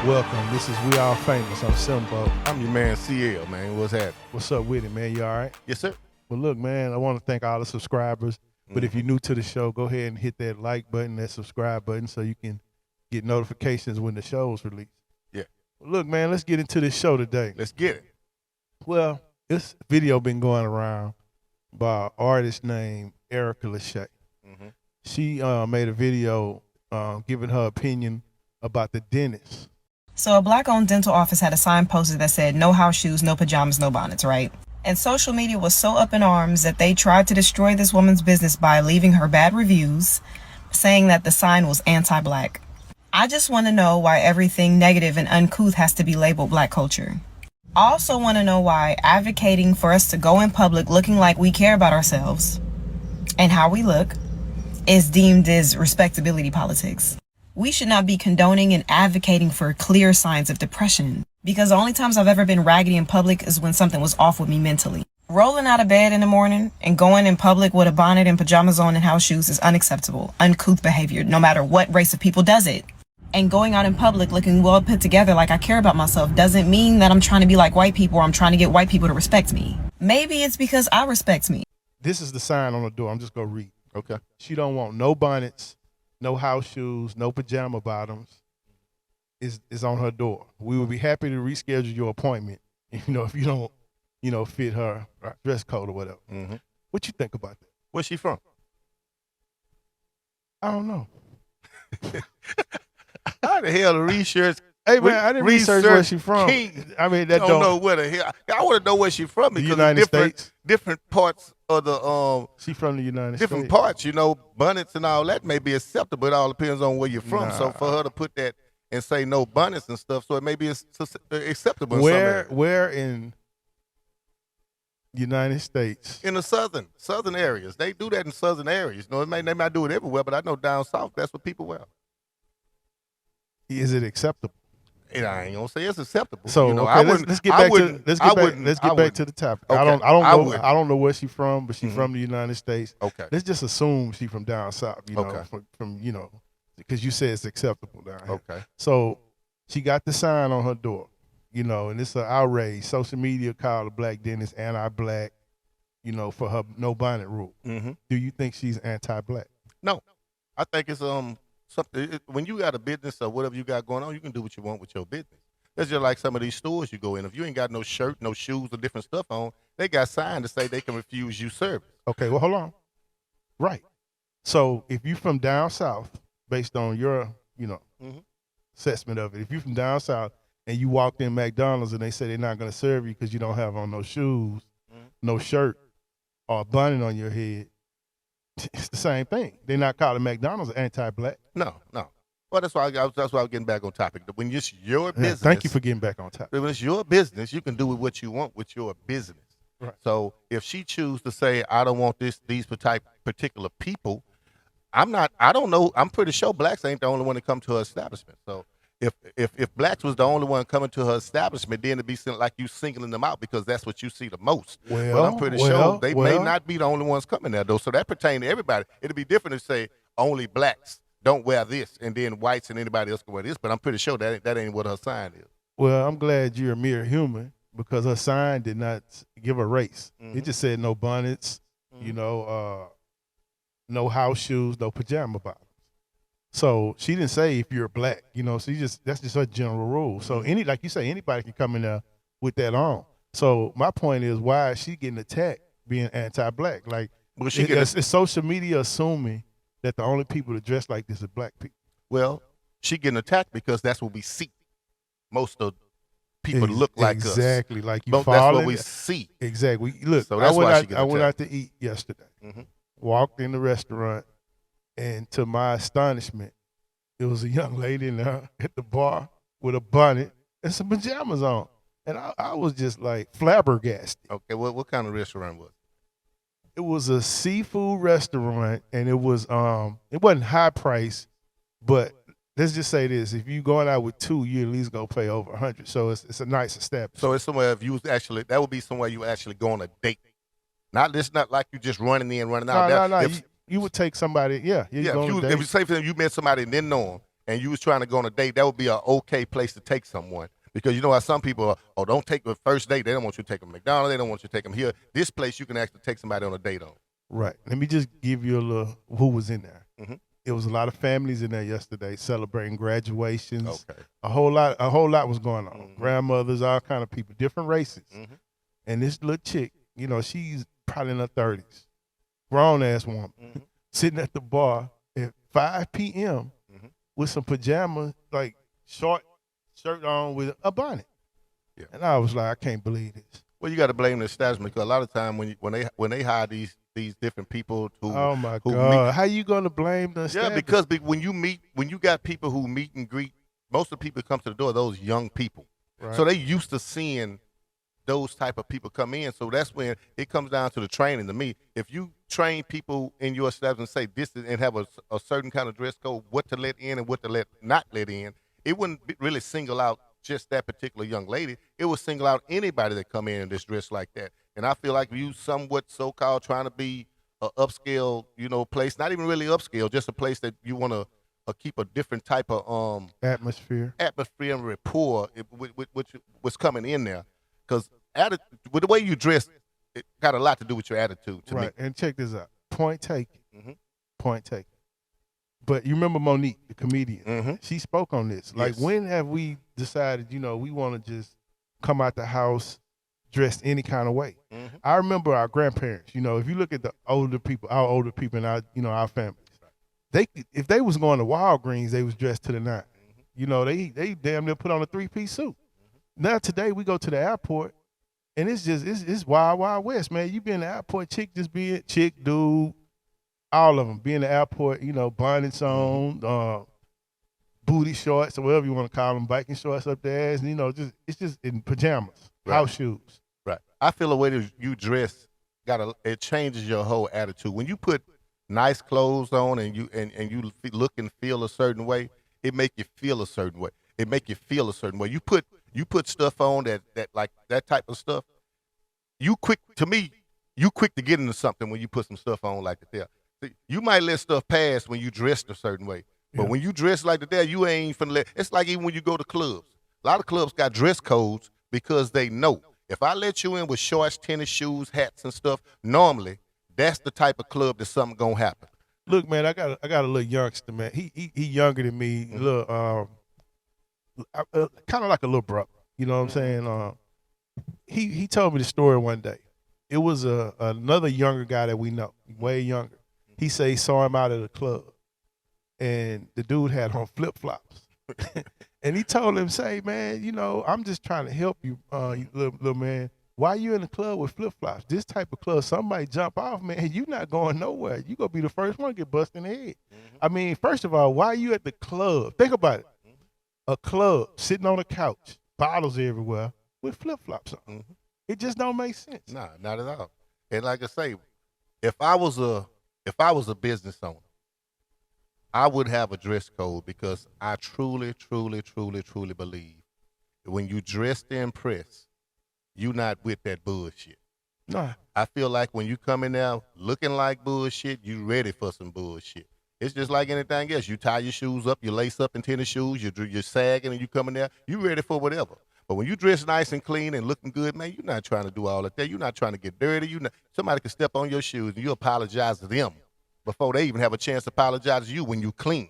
Welcome. This is We All Famous. I'm Simbo. I'm your man CL, man. What's happening? What's up with it, man? You all right? Yes, sir. Well, look, man, I want to thank all the subscribers. But if you're new to the show, go ahead and hit that like button, that subscribe button, so you can get notifications when the show's released. Yeah. Well, look, man, let's get into this show today. Let's get it. Well, this video been going around by an artist named Erica Lachey. She made a video giving her opinion about the dentist. So a black-owned dental office had a sign posted that said, "No house shoes, no pajamas, no bonnets," right? And social media was so up in arms that they tried to destroy this woman's business by leaving her bad reviews, saying that the sign was anti-black. I just want to know why everything negative and uncouth has to be labeled black culture. I also want to know why advocating for us to go in public looking like we care about ourselves and how we look is deemed as respectability politics. We should not be condoning and advocating for clear signs of depression, because the only times I've ever been raggedy in public is when something was off with me mentally. Rolling out of bed in the morning and going in public with a bonnet and pajamas on and house shoes is unacceptable, uncouth behavior, no matter what race of people does it. And going out in public looking well put together like I care about myself doesn't mean that I'm trying to be like white people or I'm trying to get white people to respect me. Maybe it's because I respect me. This is the sign on the door. I'm just going to read. Okay. She don't want no bonnets, no house shoes, no pajama bottoms. Is on her door. We will be happy to reschedule your appointment, if you don't, fit her dress code or whatever. What you think about that? Where's she from? I don't know. How the hell the research? Hey man, I didn't research where she from. I mean, that don't know where the hell. I want to know where she from because United States. Different parts of the She from the United different States. parts. Bonnets and all that may be acceptable. It all depends on where you're from. So for her to put that and say no bonnets and stuff, so it may be acceptable. Where in United States? In the southern areas, they do that in southern areas. They might do it everywhere, but I know down south that's what people wear. Is it acceptable? And I ain't gonna say it's acceptable. So let's get back to the topic. Okay. I don't know where she from, but she's from the United States. Okay. Let's just assume she from down south. From because you said it's acceptable down here. Okay. So she got the sign on her door, and it's an outrage. Social media called the black dentist anti-black, for her no bonnet rule. Do you think she's anti-black? No, I think it's something. When you got a business or whatever you got going on, you can do what you want with your business. That's just like some of these stores you go in. If you ain't got no shirt, no shoes, or different stuff on, they got signs to say they can refuse you service. Okay, well, hold on. Right. So if you from down south, based on your, assessment of it, if you from down south and you walked in McDonald's and they say they're not going to serve you because you don't have on no shoes, no shirt, or a bonnet on your head, it's the same thing. They're not calling McDonald's anti-black. No. Well, that's why I was getting back on topic. When it's your business. Thank you for getting back on topic. When it's your business, you can do what you want with your business. Right. So if she chooses to say, I don't want these particular people, I don't know. I'm pretty sure blacks ain't the only one to come to her establishment. So if blacks was the only one coming to her establishment, then it'd be like you singling them out because that's what you see the most. Well, I'm pretty sure they may not be the only ones coming there though. So that pertains to everybody. It'd be different to say only blacks don't wear this and then whites and anybody else can wear this. But I'm pretty sure that ain't what her sign is. Well, I'm glad you're a mere human because her sign did not give a race. It just said no bonnets, no house shoes, no pajama bottoms. So she didn't say if you're black, that's just her general rule. So like you say, anybody can come in there with that on. So my point is, why is she getting attacked being anti-black? Like, it's social media assuming that the only people that dress like this are black people. Well, she getting attacked because that's what we see. Most of people look like us. Exactly, like you That's what we see. Exactly. Look, so that's I went out to eat yesterday. Walked in the restaurant, and to my astonishment, there was a young lady in there at the bar with a bonnet and some pajamas on. And I was just like flabbergasted. Okay, what kind of restaurant was it? It was a seafood restaurant, and it wasn't high price, but let's just say this: if you going out with two, you at least gonna pay over $100. So it's a nice establishment. So it's somewhere that would be somewhere you actually go on a date. Not like you just running in, running out. No. You would take somebody, yeah. If you say for them, you met somebody and didn't know them, and you was trying to go on a date, that would be an okay place to take someone. Because you know how some people are, oh, don't take the first date. They don't want you to take them to McDonald's. They don't want you to take them here. This place you can actually take somebody on a date on. Right. Let me just give you a little who was in there. Mhm. It was a lot of families in there yesterday celebrating graduations. Okay. A whole lot was going on. Grandmothers, all kind of people, different races. And this little chick, you know, she's probably in her 30s, grown ass woman, sitting at the bar at 5 p.m. with some pajamas, like short shirt on with a bonnet. Yeah. And I was like, I can't believe this. Well, you got to blame the establishment, because a lot of time when they hire these different people Oh my who God, how you gonna blame the establishment? because when you got people who meet and greet, most of the people that come to the door are those young people. Right. So they used to seeing those type of people come in. So that's when it comes down to the training. To me, if you train people in your establishment, say this is, and have a certain kind of dress code, what to let in and what to not let in, it wouldn't really single out just that particular young lady. It would single out anybody that come in and just dress like that. And I feel like you somewhat so-called trying to be a upscale, place, not even really upscale, just a place that you want to keep a different type of atmosphere and rapport with what's coming in there. Because with the way you dress, it got a lot to do with your attitude to me. Right, and check this out. Point taken. Point taken. But you remember Monique, the comedian? She spoke on this. Like, when have we decided, we want to just come out the house dressed any kind of way? I remember our grandparents. If you look at our older people in our families, if they was going to Walgreens, they was dressed to the nine. They damn near put on a 3-piece suit. Now today we go to the airport, and it's wild, wild west, man. You be in the airport, chick, dude, all of them be in the airport, bonnets on, booty shorts or whatever you want to call them, biking shorts up there, and it's just in pajamas, house shoes. Right. I feel the way that you dress it changes your whole attitude. When you put nice clothes on and you look and feel a certain way, it make you feel a certain way. You put stuff on that like that type of stuff. You quick to get into something when you put some stuff on like that there. You might let stuff pass when you dressed a certain way. But when you dress like that, you ain't finna let. It's like even when you go to clubs. A lot of clubs got dress codes because they know if I let you in with shorts, tennis shoes, hats, and stuff, normally that's the type of club that something gonna happen. Look, man, I got a little youngster, man. He younger than me, a little kind of like a little brother. You know what I'm saying? He told me the story one day. It was another younger guy that we know, way younger. He said he saw him out at a club, and the dude had on flip-flops. And he told him, say, man, I'm just trying to help you, you little man. Why you in the club with flip-flops? This type of club, somebody jump off, man, you not going nowhere. You going to be the first one to get busted in the head. I mean, first of all, why are you at the club? Think about it. A club, sitting on a couch, bottles everywhere, with flip-flops on. It just don't make sense. Nah, not at all. And like I say, if I was a business owner, I would have a dress code, because I truly, truly, truly, truly believe that when you dress to impress, you not with that bullshit. Nah. I feel like when you come in there looking like bullshit, you ready for some bullshit. It's just like anything else. You tie your shoes up, you lace up in tennis shoes, you're sagging, and you come in there, you ready for whatever. But when you dress nice and clean and looking good, man, you're not trying to do all of that. You're not trying to get dirty. Somebody can step on your shoes and you apologize to them before they even have a chance to apologize to you when you clean.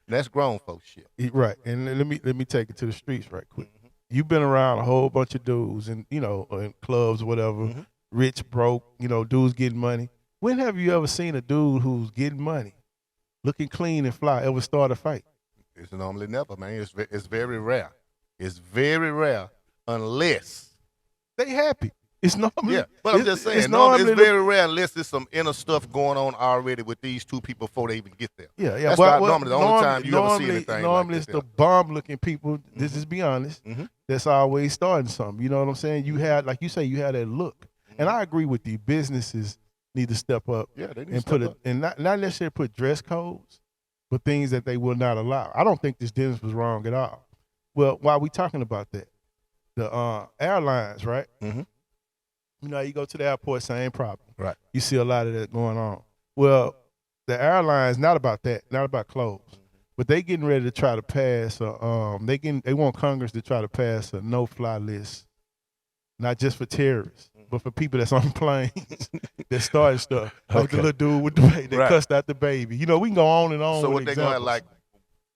That's grown folks shit. Right. And let me take it to the streets right quick. You've been around a whole bunch of dudes and, in clubs or whatever, rich, broke, dudes getting money. When have you ever seen a dude who's getting money, looking clean and fly, ever start a fight? It's normally never, man. It's very rare. It's very rare unless they happy. It's normally. Yeah, but I'm just saying, it's very rare unless there's some inner stuff going on already with these two people before they even get there. Yeah. That's normally the only time you ever see anything Normally like it's the bomb-looking people, this is be honest, that's always starting something. You know what I'm saying? You had, like you say, you had that look. And I agree with you. Businesses need to step up and not necessarily put dress codes, but things that they will not allow. I don't think this dentist was wrong at all. Well, why are we talking about that? The airlines, right? You go to the airport, same problem. Right. You see a lot of that going on. Well, the airlines, not about that, not about clothes, but they getting ready to try to pass. They want Congress to try to pass a no-fly list, not just for terrorists, but for people that's on planes that started stuff. Like the little dude with the baby that cussed out the baby. You know, we can go on and on. So with what they gonna have, examples. like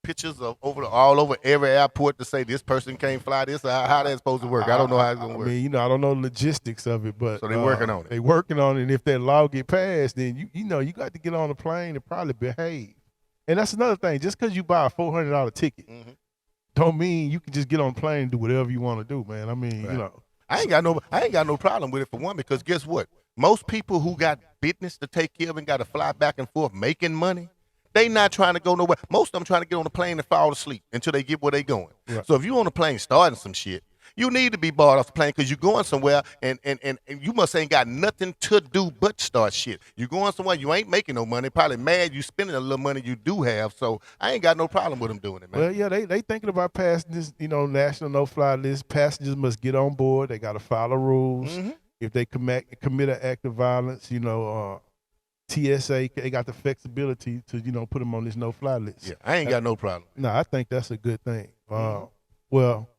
pictures of all over every airport to say this person can't fly this? How that's supposed to work? I don't know how it's gonna work. I mean, you know, I don't know the logistics of it, but So they working on it. They working on it. And if that law get passed, then you know you got to get on the plane and probably behave. And that's another thing. Just because you buy a $400 ticket, don't mean you can just get on the plane and do whatever you want to do, man. I mean, you know, I ain't got no problem with it for one, because guess what? Most people who got business to take care of and got to fly back and forth making money, they not trying to go nowhere. Most of them trying to get on the plane and fall asleep until they get where they going. Right. So if you on the plane starting some shit, you need to be barred off the plane because you're going somewhere and you must ain't got nothing to do but start shit. You going somewhere, you ain't making no money, probably mad you spending a little money you do have. So I ain't got no problem with them doing it, man. Well, yeah, they thinking about passing this, you know, national no-fly list. Passengers must get on board. They got to follow rules. If they commit an act of violence, you know, TSA, they got the flexibility to, you know, put them on this no-fly list. Yeah, I ain't got no problem. No, I think that's a good thing. Well,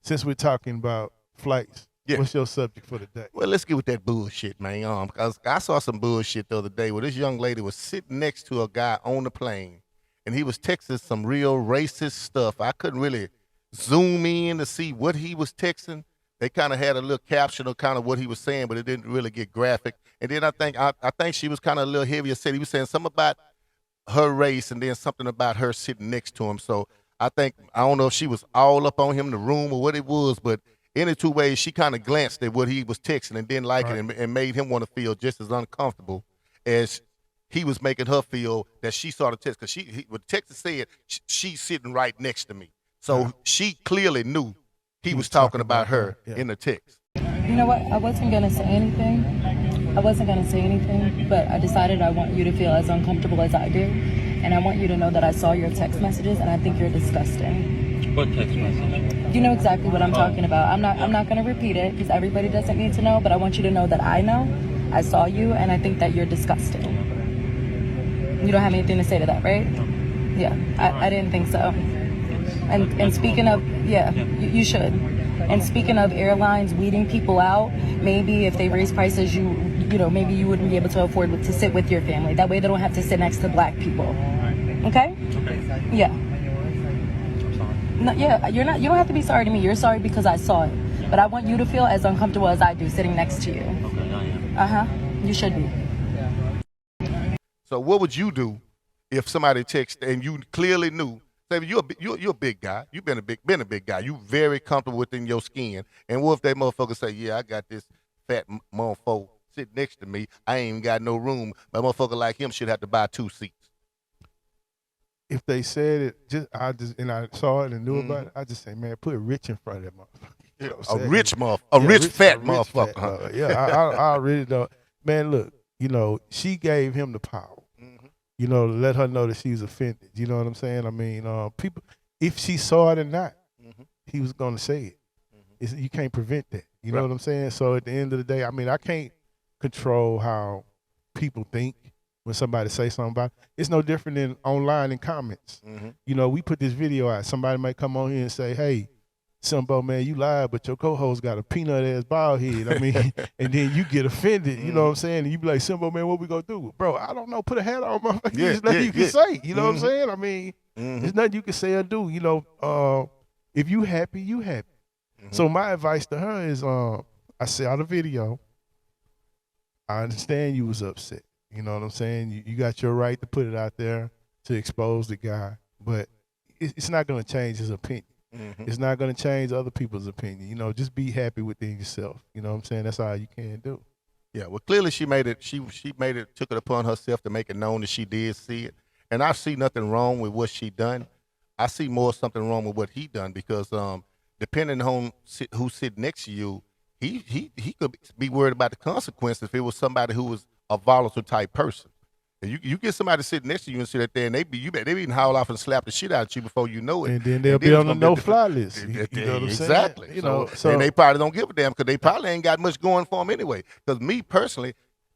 since we're talking about flights, what's your subject for the day? Well, let's get with that bullshit, man. Because I saw some bullshit the other day where this young lady was sitting next to a guy on the plane, and he was texting some real racist stuff. I couldn't really zoom in to see what he was texting. They kind of had a little caption of kind of what he was saying, but it didn't really get graphic. And then I think she was kind of a little heavier set. He was saying something about her race and then something about her sitting next to him. So I don't know if she was all up on him in the room or what it was, but any two ways, she kind of glanced at what he was texting and didn't like it and made him want to feel just as uncomfortable as he was making her feel that she saw the text. Because what the text said, she's sitting right next to me. So she clearly knew he was talking about her in the text. You know what? I wasn't going to say anything. But I decided I want you to feel as uncomfortable as I do. And I want you to know that I saw your text messages and I think you're disgusting. What text message? You know exactly what I'm talking about. I'm not going to repeat it because everybody doesn't need to know, but I want you to know that I know. I saw you and I think that you're disgusting. You don't have anything to say to that, right? Yeah, I didn't think so. And speaking of, you should. And speaking of airlines weeding people out, maybe if they raise prices, you know, maybe you wouldn't be able to afford to sit with your family. That way they don't have to sit next to black people. Okay? Yeah. No, yeah, you don't have to be sorry to me. You're sorry because I saw it. But I want you to feel as uncomfortable as I do sitting next to you. Okay, I am. You should be. So what would you do if somebody texted and you clearly knew? Say you're a big guy. You've been a big guy. You very comfortable within your skin. And what if that motherfucker say, "Yeah, I got this fat motherfucker sitting next to me. I ain't even got no room. But a motherfucker like him should have to buy 2 seats." If they said it, I saw it and knew about it, I just say, man, put rich in front of that motherfucker. You know what I'm saying? A rich fat motherfucker. I really don't. Man, look, you know, she gave him the power. You know, to let her know that she was offended. You know what I'm saying? I mean, people, if she saw it or not, he was going to say it. You can't prevent that. You know what I'm saying? So at the end of the day, I mean, I can't control how people think when somebody say something about it. It's no different than online in comments. You know, we put this video out. Somebody might come on here and say, hey, Simbo, man, you lied, but your co-host got a peanut-ass bald head. I mean, and then you get offended, you know what I'm saying? And you be like, Simbo, man, what we gonna do? Bro, I don't know. Put a hat on, motherfucker. There's nothing you can say. You know what I'm saying? I mean, there's nothing you can say or do. You know, if you happy, you happy. So my advice to her is, I saw the video. I understand you was upset. You know what I'm saying? You got your right to put it out there to expose the guy, but it's not gonna change his opinion. It's not going to change other people's opinion. You know, just be happy within yourself. You know what I'm saying? That's all you can do. Yeah, well, clearly she made it. She made it, took it upon herself to make it known that she did see it. And I see nothing wrong with what she done. I see more something wrong with what he done because depending on who's sitting next to you, he could be worried about the consequences if it was somebody who was a volatile type person. You get somebody sitting next to you and sit there and they even howl off and slap the shit out of you before you know it. And then they'll be on the no-fly list. You know what I'm saying? Exactly. You know, and they probably don't give a damn because they probably ain't got much going for them anyway. Because me personally,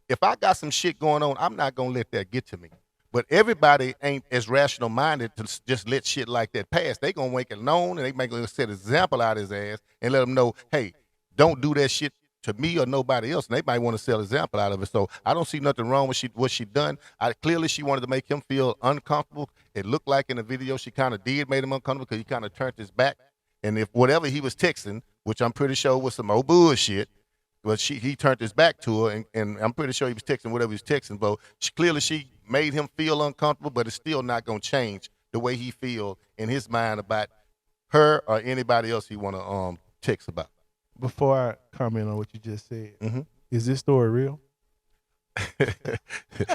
if I got some shit going on, I'm not going to let that get to me. But everybody ain't as rational minded to just let shit like that pass. They gonna make it known, and they make gonna set an example out his ass and let him know, hey, don't do that shit to me or nobody else. And they might want to set an example out of it. So I don't see nothing wrong with what she done. Clearly she wanted to make him feel uncomfortable. It looked like in the video she kind of made him uncomfortable because he kind of turned his back. And if whatever he was texting, which I'm pretty sure was some old bullshit, but he turned his back to her, and I'm pretty sure he was texting whatever he was texting. But clearly she made him feel uncomfortable, but it's still not going to change the way he feel in his mind about her or anybody else he want to text about. Before I comment on what you just said, Mm-hmm. is this story real?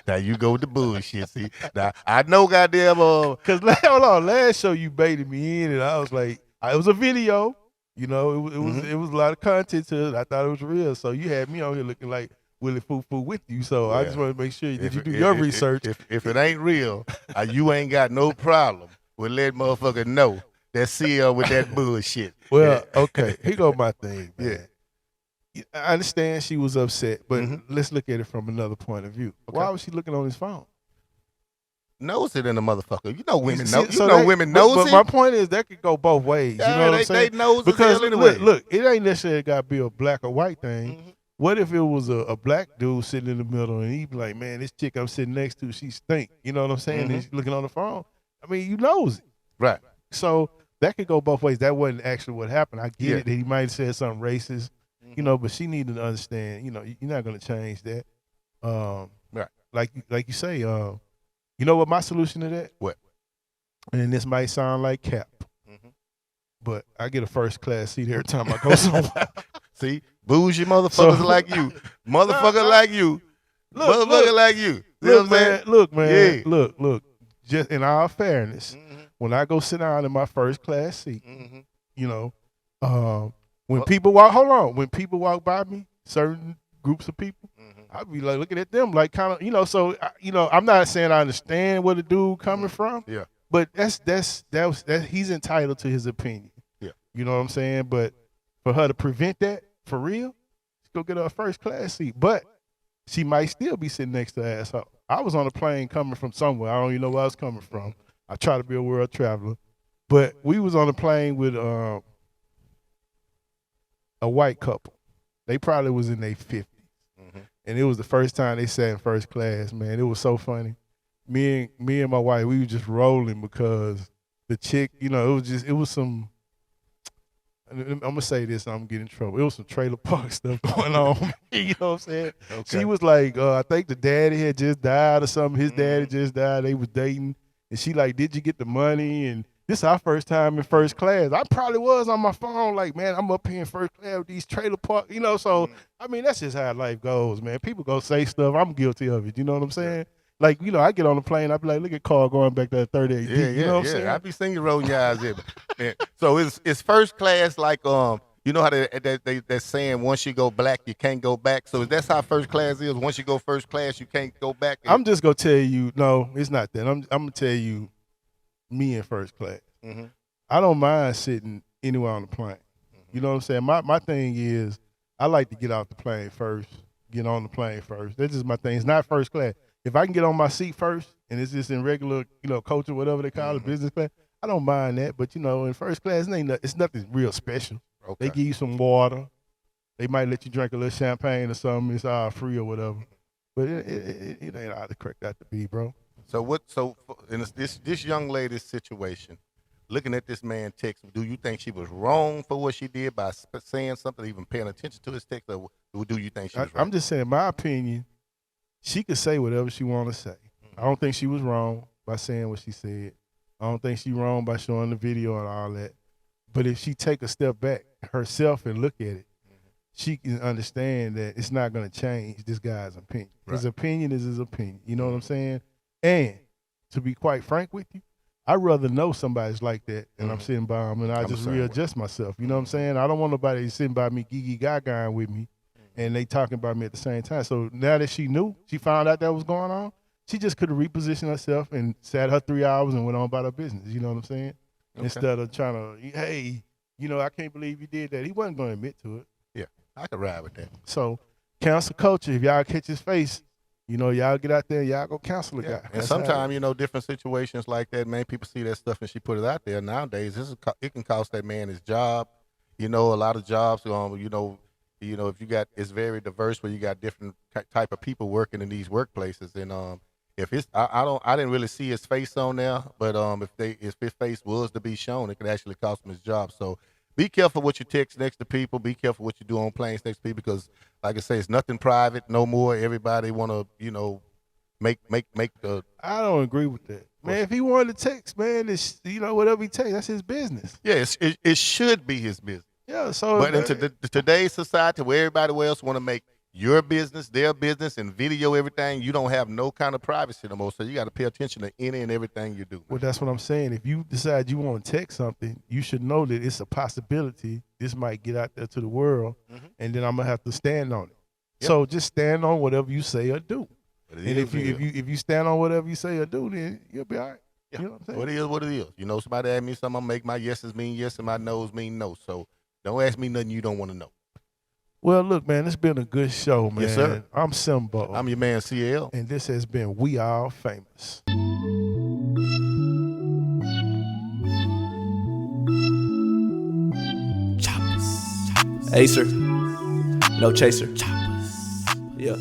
Now you go with the bullshit. See, now I know goddamn. Cause hold on, last show you baited me in, and I was like, it was a video. You know, it was a lot of content to it. I thought it was real, so you had me on here looking like Willie Foo Foo with you. So I just want to make sure that you do your research. If it ain't real, you ain't got no problem with letting motherfucker know that CL with that bullshit. Well, okay, here go my thing, man. Yeah. I understand she was upset, but let's look at it from another point of view. Okay. Why was she looking on his phone? Knows it in the motherfucker. You know women know. Women knows it. But my point is that could go both ways. Yeah, you know what I'm saying? They knows because anyway. Look, it ain't necessarily got to be a black or white thing. What if it was a black dude sitting in the middle and he be like, man, this chick I'm sitting next to, she stink. You know what I'm saying? And she's looking on the phone. I mean, you knows it. Right. So that could go both ways. That wasn't actually what happened. I get it that he might have said something racist, you know, but she needed to understand, you know, you're not going to change that. Right. Like you say, you know what my solution to that? What? And this might sound like cap, but I get a first class seat every time I go somewhere. See, bougie motherfuckers like you, motherfucker like you, motherfucker like you. Look, man, look. Just in all fairness, when I go sit down in my first class seat, you know, when people walk by me, certain groups of people, I'd be like looking at them like kind of, you know, so, you know, I'm not saying I understand where the dude coming from, but that's he's entitled to his opinion. Yeah. You know what I'm saying? But for her to prevent that, for real, let's go get her a first class seat. But she might still be sitting next to her asshole. I was on a plane coming from somewhere. I don't even know where I was coming from. I try to be a world traveler. But we was on a plane with a white couple. They probably was in their 50s. And it was the first time they sat in first class, man. It was so funny. Me and my wife, we were just rolling because the chick, you know, it was some, I'm going to say this and I'm going to get in trouble. It was some trailer park stuff going on. You know what I'm saying? Okay. She was like, I think the daddy had just died or something. His daddy just died. They was dating. And she like, did you get the money? And this is our first time in first class. I probably was on my phone like, man, I'm up here in first class with these trailer park, you know, so, I mean, that's just how life goes, man. People go say stuff. I'm guilty of it. You know what I'm saying? Like, you know, I get on the plane. I be like, look at Carl going back to 38 deep. You know what I'm saying? I be seeing you rolling your eyes in. So it's first class like, you know how they're saying once you go black, you can't go back. So that's how first class is. Once you go first class, you can't go back. I'm just going to tell you, no, it's not that. I'm going to tell you, me in first class. I don't mind sitting anywhere on the plane. You know what I'm saying? My thing is I like to get off the plane first, get on the plane first. That's just my thing. It's not first class. If I can get on my seat first and it's just in regular, you know, coach or whatever they call it, business class, I don't mind that. But, you know, in first class, it's nothing real special. Okay. They give you some water. They might let you drink a little champagne or something. It's all free or whatever. But it ain't all the correct that to be, bro. So in this young lady's situation, looking at this man text, do you think she was wrong for what she did by saying something, even paying attention to his text, or do you think she was wrong? I'm just saying, my opinion, she could say whatever she want to say. I don't think she was wrong by saying what she said. I don't think she wrong by showing the video and all that. But if she take a step back herself and look at it, she can understand that it's not going to change this guy's opinion. Right. His opinion is his opinion. You know what I'm saying? And to be quite frank with you, I'd rather know somebody's like that and I'm sitting by them and I just readjust myself. You know what I'm saying? I don't want nobody sitting by me gigi gaga with me and they talking about me at the same time. So now that she knew, she found out that was going on, she just could have repositioned herself and sat her 3 hours and went on about her business. You know what I'm saying? Okay. Instead of trying to, hey, you know, I can't believe you did that. He wasn't going to admit to it. Yeah, I could ride with that. So cancel culture, if y'all catch his face y'all get out there and y'all go counsel a guy. And That's how it sometimes, different situations like that, man, people see that stuff and she put it out there. Nowadays, it can cost that man his job. A lot of jobs, if you got, it's very diverse where you got different type of people working in these workplaces. And if it's, I didn't really see his face on there, but if his face was to be shown, it could actually cost him his job. So be careful what you text next to people. Be careful what you do on planes next to people because, like I say, it's nothing private no more. Everybody want to, make the. I don't agree with that, man. If he wanted to text, man, it's whatever he takes, that's his business. Yeah, it should be his business. Yeah. So, but in today's society where everybody else want to make your business, their business, and video everything, you don't have no kind of privacy no more. So you got to pay attention to any and everything you do. Well, that's what I'm saying. If you decide you want to text something, you should know that it's a possibility this might get out there to the world, and then I'm gonna have to stand on it. Yep. So just stand on whatever you say or do. And if you stand on whatever you say or do, then you'll be all right. Yeah. You know what I'm saying? What it is, what it is. Somebody ask me something, I'm gonna make my yeses mean yes and my no's mean no. So don't ask me nothing you don't want to know. Well, look, man, it's been a good show, man. Yes, sir. I'm Simbo. I'm your man, CL. And this has been We All Famous. Acer, no chaser. Yeah.